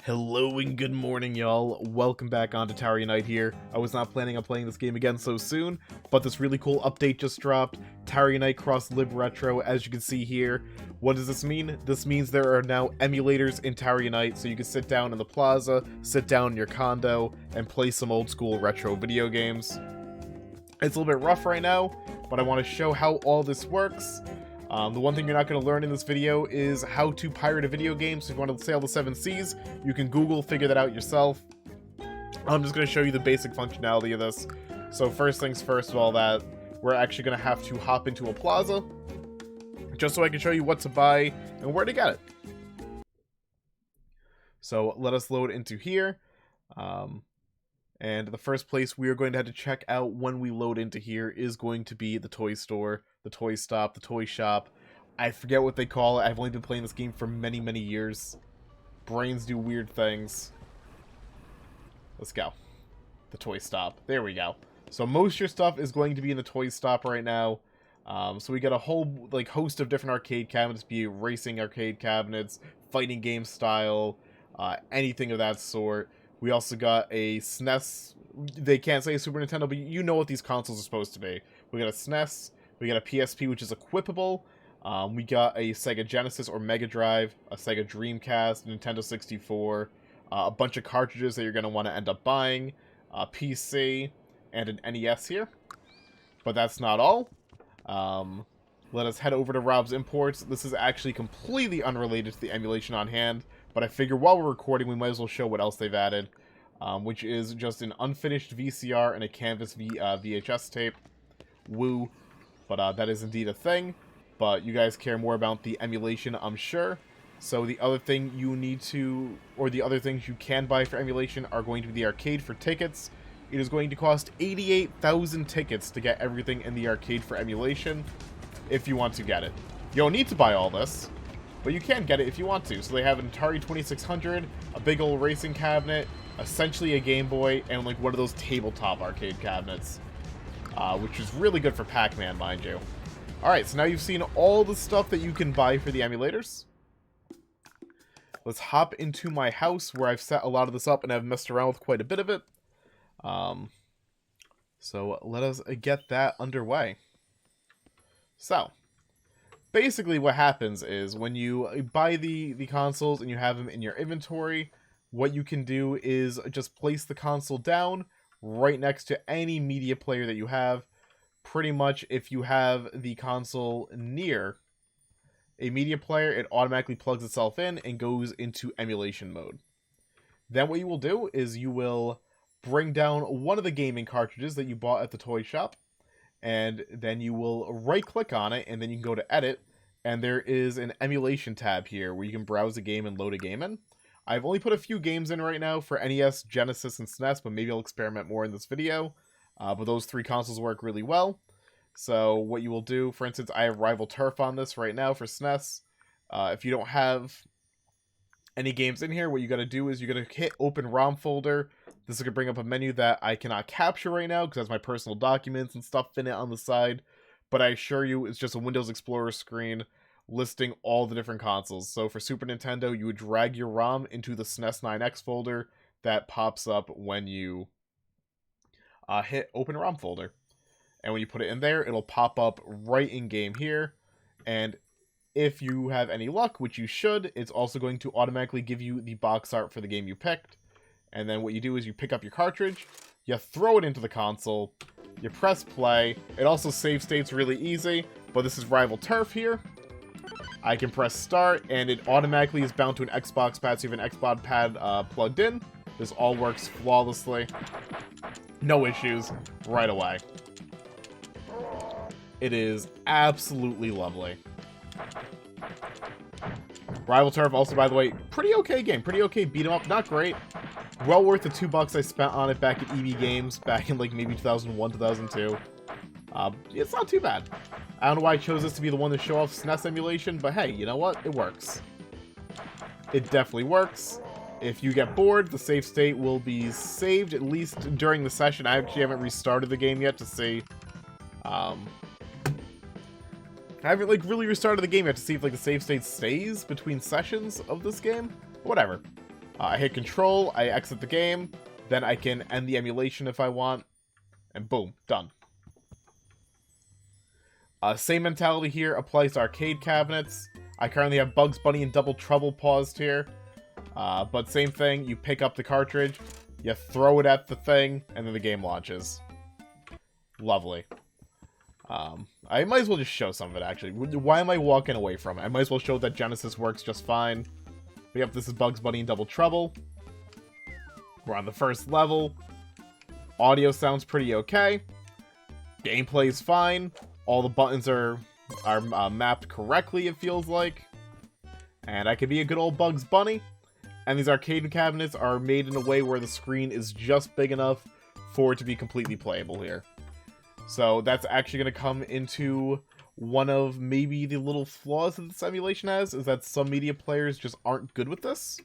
Hello and good morning, y'all. Welcome back onto Tower Unite here. I was not planning on playing this game again so soon, but this really cool update just dropped. Tower Unite cross Libretro, as you can see here. What does this mean? This means there are now emulators in Tower Unite, so you can sit down in the Plaza, sit down in your condo, and play some old school retro video games. It's a little bit rough right now, but I want to show how all this works. The one thing you're not going to learn in this video is how to pirate a video game, so if you want to sail the 7 seas, you can Google, figure that out yourself. I'm just going to show you the basic functionality of this. So first things first of all that, we're actually going to have to hop into a plaza, just so I can show you what to buy and where to get it. So let us load into here. And the first place we are going to have to check out when we load into here is going to be the toy store, the toy stop, the toy shop. I forget what they call it. I've only been playing this game for many, many years. Brains do weird things. Let's go. The toy stop. There we go. So most of your stuff is going to be in the toy stop right now. So we got a whole host of different arcade cabinets, be it racing arcade cabinets, fighting game style, anything of that sort. We also got a SNES. They can't say Super Nintendo, but you know what these consoles are supposed to be. We got a SNES. We got a PSP, which is equipable. We got a Sega Genesis or Mega Drive, a Sega Dreamcast, Nintendo 64, a bunch of cartridges that you're going to want to end up buying, a PC, and an NES here. But that's not all. Let us head over to Rob's Imports. This is actually completely unrelated to the emulation on hand, but I figure while we're recording, we might as well show what else they've added, which is just an unfinished VCR and a canvas VHS tape. Woo. But that is indeed a thing. But you guys care more about the emulation, I'm sure. So the other thing you need to, or the other things you can buy for emulation are going to be the arcade for tickets. It is going to cost 88,000 tickets to get everything in the arcade for emulation, if you want to get it. You don't need to buy all this, but you can get it if you want to. So they have an Atari 2600, a big old racing cabinet, essentially a Game Boy, and like one of those tabletop arcade cabinets. Which is really good for Pac-Man, mind you. Alright, so now you've seen all the stuff that you can buy for the emulators. Let's hop into my house where I've set a lot of this up and I've messed around with quite a bit of it. So let us get that underway. So, basically what happens is when you buy the consoles and you have them in your inventory, what you can do is just place the console down right next to any media player that you have. Pretty much if you have the console near a media player, it automatically plugs itself in and goes into emulation mode. Then what you will do is you will bring down one of the gaming cartridges that you bought at the toy shop, and then you will right click on it, and then you can go to edit, and there is an emulation tab here where you can browse a game and load a game in. I've only put a few games in right now for NES, Genesis, and SNES, but maybe I'll experiment more in this video. But those 3 consoles work really well. So what you will do, for instance, I have Rival Turf on this right now for SNES. If you don't have any games in here, what you got to do is you're going to hit Open ROM Folder. This is going to bring up a menu that I cannot capture right now because it has my personal documents and stuff in it on the side. But I assure you, it's just a Windows Explorer screen listing all the different consoles. So for Super Nintendo, you would drag your ROM into the SNES 9X folder that pops up when you hit Open ROM Folder. And when you put it in there, it'll pop up right in game here. And if you have any luck, which you should, it's also going to automatically give you the box art for the game you picked. And then what you do is you pick up your cartridge, you throw it into the console, you press play. It also save states really easy, but this is Rival Turf here. I can press start, and it automatically is bound to an Xbox pad, so you have an Xbox pad plugged in. This all works flawlessly. No issues, right away. It is absolutely lovely. Rival Turf, also, by the way, pretty okay game. Pretty okay beat 'em up, not great. Well worth the $2 I spent on it back at EB Games, back in like maybe 2001, 2002. It's not too bad. I don't know why I chose this to be the one to show off SNES emulation, but hey, you know what? It works. It definitely works. If you get bored, the save state will be saved, at least during the session. I actually haven't restarted the game yet to see. I haven't really restarted the game yet to see if the save state stays between sessions of this game. Whatever. I hit control, I exit the game, then I can end the emulation if I want, and boom, done. Same mentality here applies to arcade cabinets. I currently have Bugs Bunny and Double Trouble paused here. But same thing, you pick up the cartridge, you throw it at the thing, and then the game launches. Lovely. I might as well just show some of it, actually. Why am I walking away from it? I might as well show that Genesis works just fine. But yep, this is Bugs Bunny and Double Trouble. We're on the first level. Audio sounds pretty okay. Gameplay's fine. All the buttons are mapped correctly, it feels like. And I could be a good old Bugs Bunny. And these arcade cabinets are made in a way where the screen is just big enough for it to be completely playable here. So that's actually going to come into one of maybe the little flaws that this emulation has, is that some media players just aren't good with this.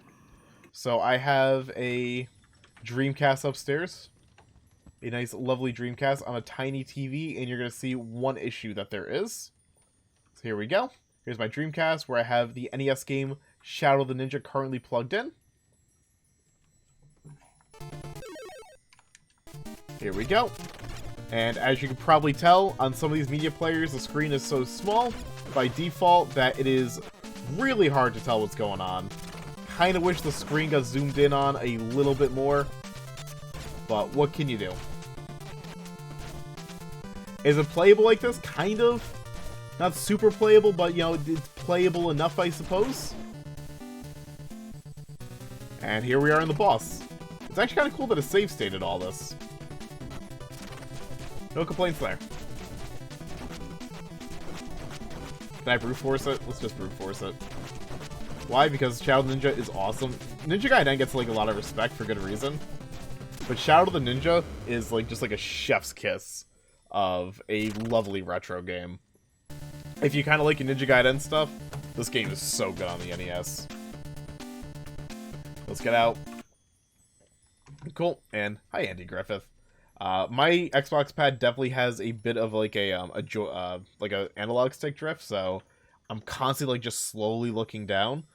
So I have a Dreamcast upstairs. A nice, lovely Dreamcast on a tiny TV, and you're going to see one issue that there is. So here we go. Here's my Dreamcast, where I have the NES game Shadow the Ninja currently plugged in. Here we go. And as you can probably tell, on some of these media players, the screen is so small, by default, that it is really hard to tell what's going on. Kinda wish the screen got zoomed in on a little bit more, but what can you do? Is it playable like this? Kind of. Not super playable, but, you know, it's playable enough, I suppose. And here we are in the boss. It's actually kind of cool that it save stated all this. No complaints there. Can I brute force it? Let's just brute force it. Why? Because Shadow Ninja is awesome. Ninja Gaiden gets like a lot of respect for good reason. But Shadow the Ninja is like just like a chef's kiss of a lovely retro game. If you kind of like your Ninja Gaiden stuff, this game is so good on the NES. Let's get out. Cool. And hi, Andy Griffith. My Xbox pad definitely has a bit of like a analog stick drift, so I'm constantly like just slowly looking down.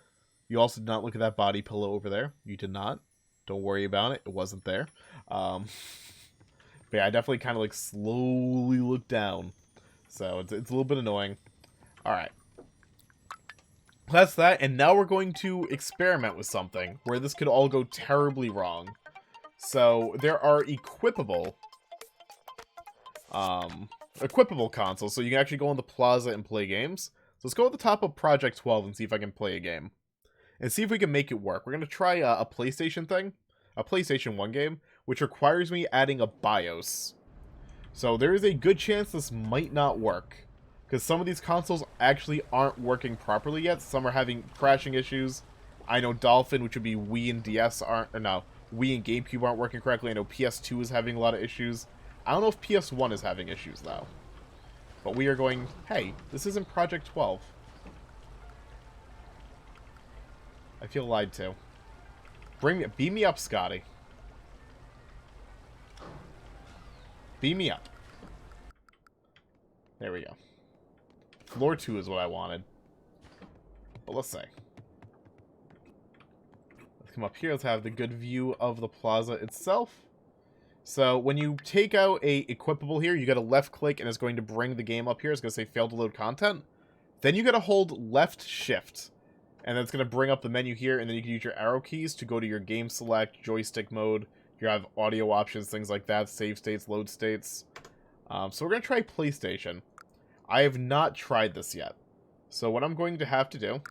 You also did not look at that body pillow over there. You did not. Don't worry about it. It wasn't there. But yeah, I definitely kind of like slowly look down. So it's a little bit annoying. Alright. That's that, and now we're going to experiment with something where this could all go terribly wrong. So there are equipable consoles, so you can actually go on the Plaza and play games. So let's go at the top of Project 12 and see if I can play a game. And see if we can make it work. We're going to try a PlayStation thing. A PlayStation 1 game, which requires me adding a BIOS. So there is a good chance this might not work. Because some of these consoles actually aren't working properly yet. Some are having crashing issues. I know Dolphin, which would be Wii and DS, Wii and GameCube aren't working correctly. I know PS2 is having a lot of issues. I don't know if PS1 is having issues, though. But we are going, hey, this isn't Project 12. I feel lied to. Beam me up, Scotty. Beam me up. There we go. Floor 2 is what I wanted. But let's see. Let's come up here. Let's have the good view of the plaza itself. So when you take out a equipable here, you got to left click and it's going to bring the game up here. It's going to say failed to load content. Then you got to hold left shift. And then it's going to bring up the menu here, and then you can use your arrow keys to go to your game select, joystick mode. You have audio options, things like that, save states, load states. So we're going to try PlayStation. I have not tried this yet. So what I'm going to have to do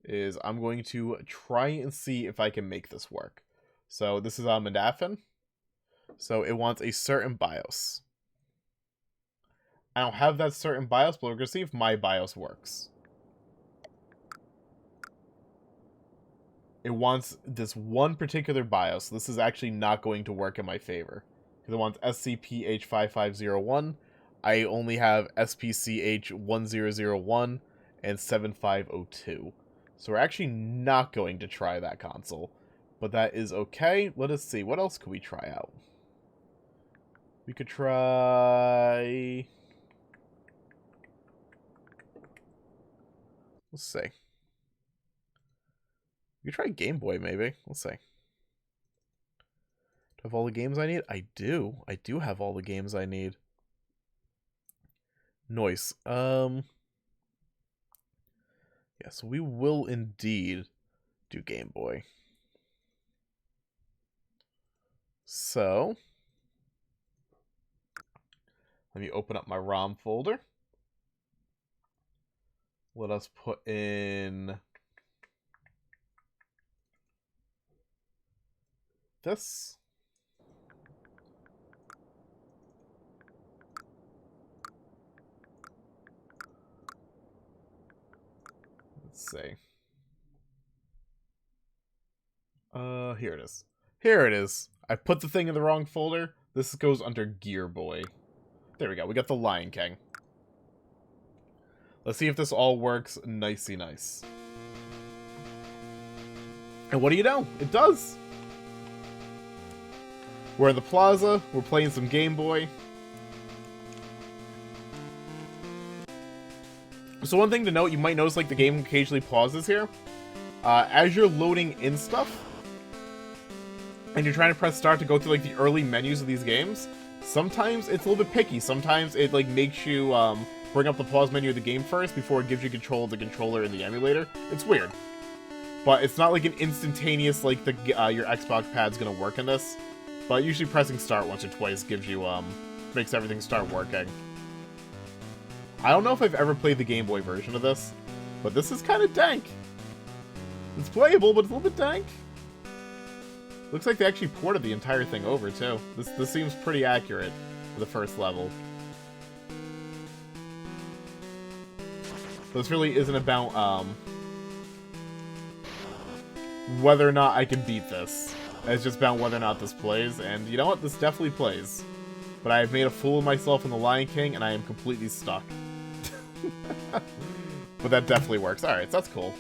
is I'm going to try and see if I can make this work. So this is Mandafin. So it wants a certain BIOS. I don't have that certain BIOS, but we're going to see if my BIOS works. It wants this one particular BIOS. This is actually not going to work in my favor. Because it wants SCP-H5501. I only have SPCH1001 and 7502. So we're actually not going to try that console. But that is okay. Let us see. What else could we try out? We could try... Let's see. You try Game Boy, maybe. Let's see. Do I have all the games I need? I do. I do have all the games I need. Nice. Yeah, so we will indeed do Game Boy. So, let me open up my ROM folder. Let us put in this. Let's see. Here it is. Here it is. I put the thing in the wrong folder. This goes under Gear Boy. There we go. We got the Lion King. Let's see if this all works nicey nice. And what do you know? It does! We're in the Plaza. We're playing some Game Boy. So one thing to note, you might notice like the game occasionally pauses here. As you're loading in stuff, and you're trying to press start to go through like the early menus of these games, sometimes it's a little bit picky. Sometimes it like makes you bring up the pause menu of the game first before it gives you control of the controller in the emulator. It's weird. But it's not like an instantaneous, like the your Xbox pad's gonna work in this. But usually pressing start once or twice gives you, makes everything start working. I don't know if I've ever played the Game Boy version of this, but this is kind of dank. It's playable, but it's a little bit dank. Looks like they actually ported the entire thing over, too. This seems pretty accurate for the first level. This really isn't about, whether or not I can beat this. It's just about whether or not this plays, and you know what? This definitely plays. But I have made a fool of myself in the Lion King, and I am completely stuck. But that definitely works. Alright, so that's cool.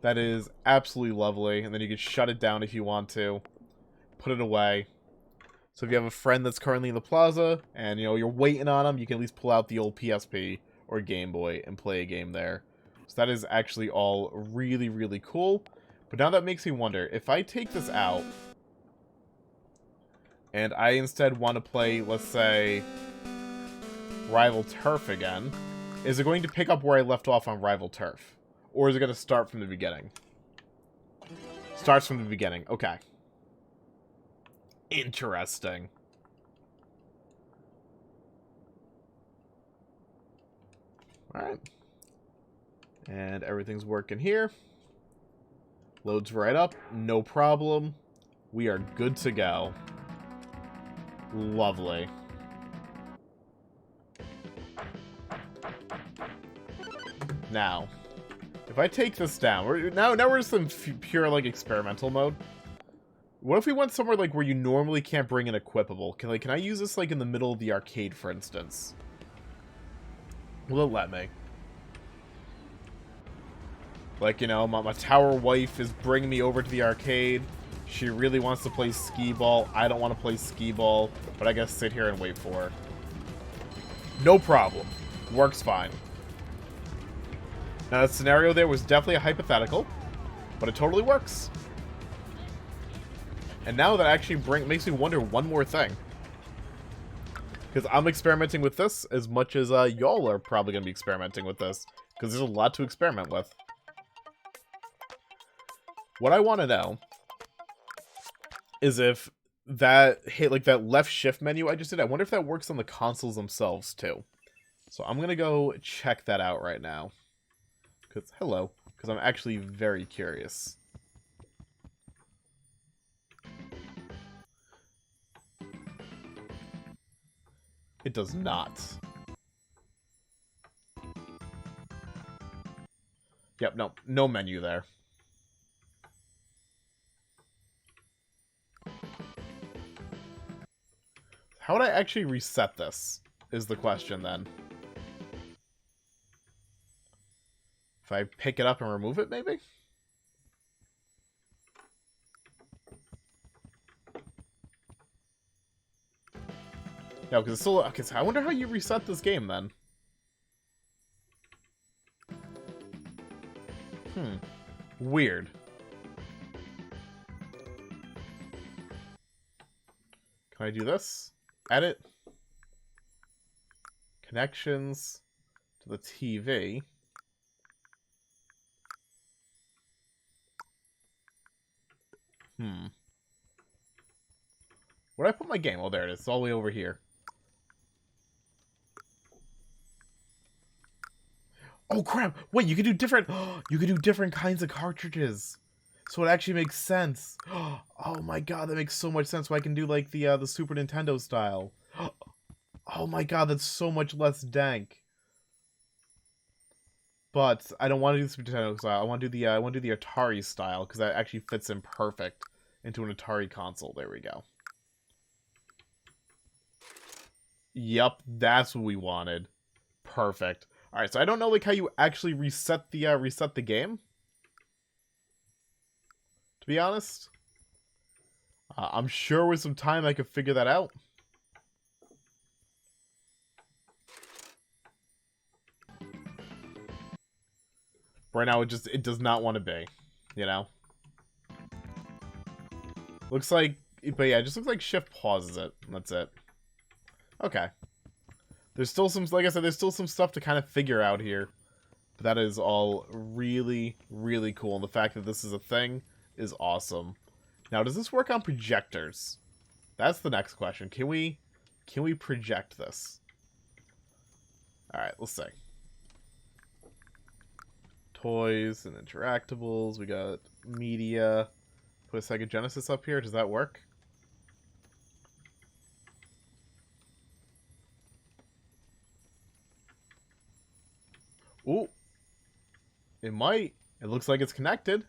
That is absolutely lovely, and then you can shut it down if you want to. Put it away. So if you have a friend that's currently in the Plaza, and you know you're waiting on them, you can at least pull out the old PSP or Game Boy and play a game there. So that is actually all really, really cool. But now that makes me wonder, if I take this out, and I instead want to play, let's say, Rival Turf again, is it going to pick up where I left off on Rival Turf? Or is it going to start from the beginning? Starts from the beginning. Okay. Interesting. Alright. And everything's working here. Loads right up. No problem. We are good to go. Lovely. Now, if I take this down, now we're just in pure, like, experimental mode. What if we went somewhere, like, where you normally can't bring an equipable? Can I use this, like, in the middle of the arcade, for instance? Will it let me? Like, you know, my tower wife is bringing me over to the arcade. She really wants to play skee-ball. I don't want to play skee-ball, but I gotta sit here and wait for her. No problem. Works fine. Now, that scenario there was definitely a hypothetical, but it totally works. And now that actually makes me wonder one more thing. Because I'm experimenting with this as much as y'all are probably going to be experimenting with this. Because there's a lot to experiment with. What I want to know is if that hit, like that left shift menu I just did, I wonder if that works on the consoles themselves too. So I'm going to go check that out right now. Because I'm actually very curious. It does not. Yep, no menu there. How would I actually reset this, is the question then. If I pick it up and remove it, maybe? No, because it's still... Okay, so I wonder how you reset this game, then. Weird. Can I do this? Edit. Connections to the TV. Where did I put my game? Oh, there it is. It's all the way over here. Oh, crap! Wait, you can do different... you can do different kinds of cartridges. So it actually makes sense. Oh my god, that makes so much sense. So I can do, like, the Super Nintendo style. Oh my god, that's so much less dank. But I don't want to do the Super Nintendo style. I want to do the Atari style, because that actually fits in perfect into an Atari console. There we go. Yep, that's what we wanted. Perfect. Alright, so I don't know, like, how you actually reset the game. To be honest. I'm sure with some time I could figure that out. Right now, it does not want to be. You know? Looks like, but yeah, it just looks like Shift pauses it. That's it. Okay. There's still some, like I said, there's still some stuff to kind of figure out here. But that is all really, really cool. And the fact that this is a thing is awesome. Now, does this work on projectors? That's the next question. Can we project this? Alright, let's see. Toys and interactables. We got media. Put a Sega Genesis up here. Does that work? Ooh. It might. It looks like it's connected.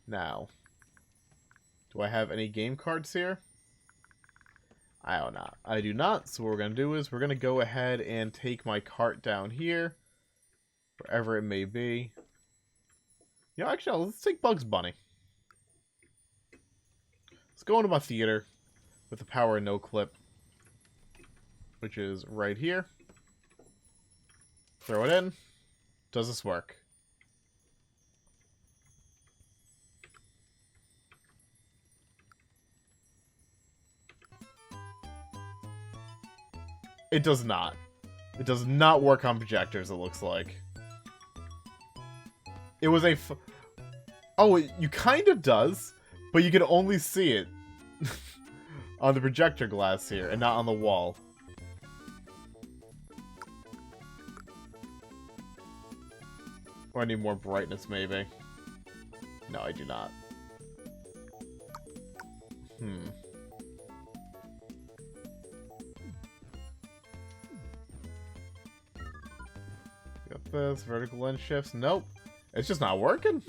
Now. Do I have any game cards here? I do not. I do not. So what we're going to do is we're going to go ahead and take my cart down here. Wherever it may be. You know, actually, let's take Bugs Bunny. Let's go into my theater with the power no clip. Which is right here. Throw it in. Does this work? It does not. It does not work on projectors, it looks like. It was a... Oh, you kind of does, but you can only see it on the projector glass here, and not on the wall. Or I need more brightness, maybe. No, I do not. Got this, vertical lens shifts. Nope. It's just not working.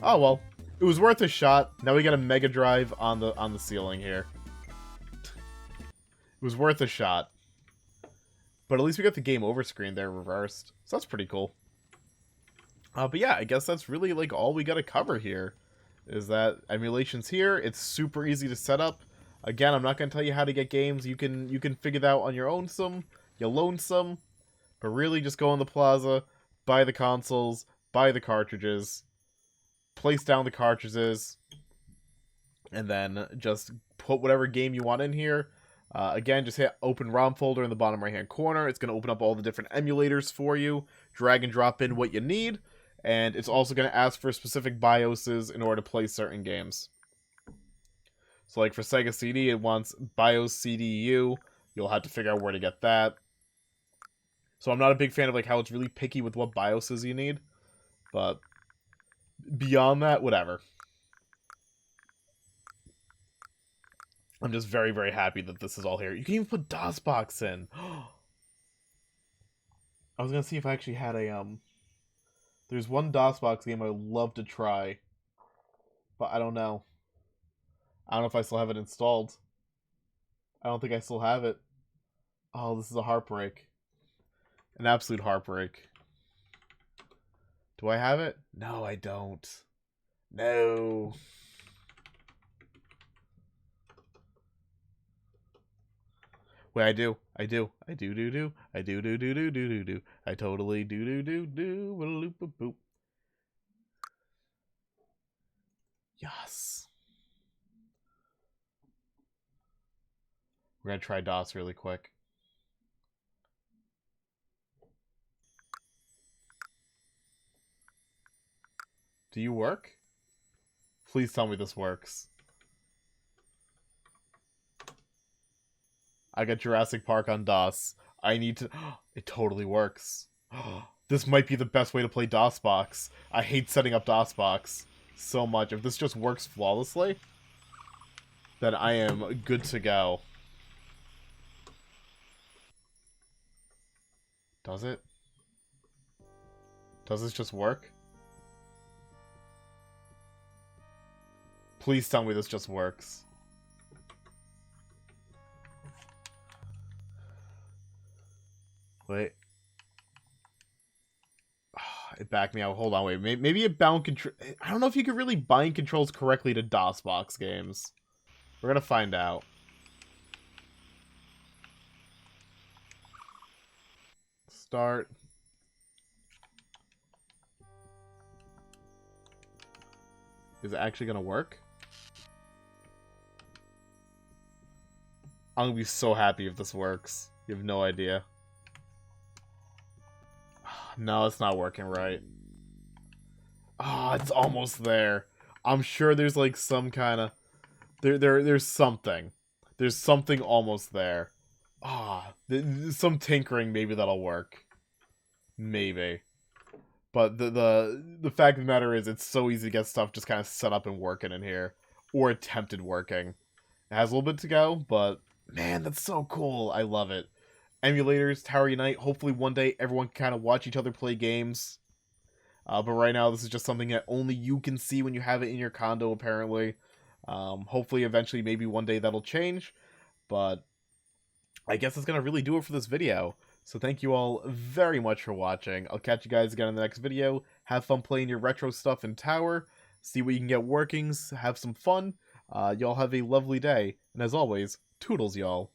Oh, well. It was worth a shot. Now we got a Mega Drive on the ceiling here. It was worth a shot. But at least we got the game over screen there reversed. So that's pretty cool. But yeah, I guess that's really like all we got to cover here. Is that emulation's here. It's super easy to set up. Again, I'm not going to tell you how to get games. You can figure that out on your own some. You lonesome. But really just go on the Plaza, buy the consoles, buy the cartridges, place down the cartridges, and then just put whatever game you want in here. Again, just hit open ROM folder in the bottom right hand corner. It's going to open up all the different emulators for you. Drag and drop in what you need. And it's also going to ask for specific BIOSes in order to play certain games. So like for Sega CD, it wants BIOS CDU. You'll have to figure out where to get that. So I'm not a big fan of like how it's really picky with what BIOSes you need. But beyond that, whatever. I'm just very, very happy that this is all here. You can even put DOSBox in. I was going to see if I actually had a... There's one DOSBox game I'd love to try. But I don't know. I don't know if I still have it installed. I don't think I still have it. Oh, this is a heartbreak. An absolute heartbreak. Do I have it? No, I don't. No. Wait, I do. I do. I do do do. I do do do do do do do. I totally do do do do. Loop boop boop. Yes. We're gonna try DOS really quick. Do you work? Please tell me this works. I got Jurassic Park on DOS. I need to... It totally works. This might be the best way to play DOSBox. I hate setting up DOSBox so much. If this just works flawlessly, then I am good to go. Does it? Does this just work? Please tell me this just works. Wait. It backed me out. Hold on, wait. Maybe it bound control. I don't know if you could really bind controls correctly to DOSBox games. We're gonna find out. Start. Is it actually gonna work? I'm gonna be so happy if this works. You have no idea. No, it's not working right. Ah, it's almost there. I'm sure there's like some kind of... There's something. There's something almost there. Ah, some tinkering maybe that'll work. Maybe. But the fact of the matter is it's so easy to get stuff just kind of set up and working in here. Or attempted working. It has a little bit to go, but man, that's so cool. I love it. Emulators, Tower Unite. Hopefully one day everyone can kind of watch each other play games. But right now this is just something that only you can see when you have it in your condo, apparently. Hopefully eventually maybe one day that'll change. But I guess that's going to really do it for this video. So thank you all very much for watching. I'll catch you guys again in the next video. Have fun playing your retro stuff in Tower. See what you can get workings. Have some fun. Y'all have a lovely day. And as always, toodles, y'all.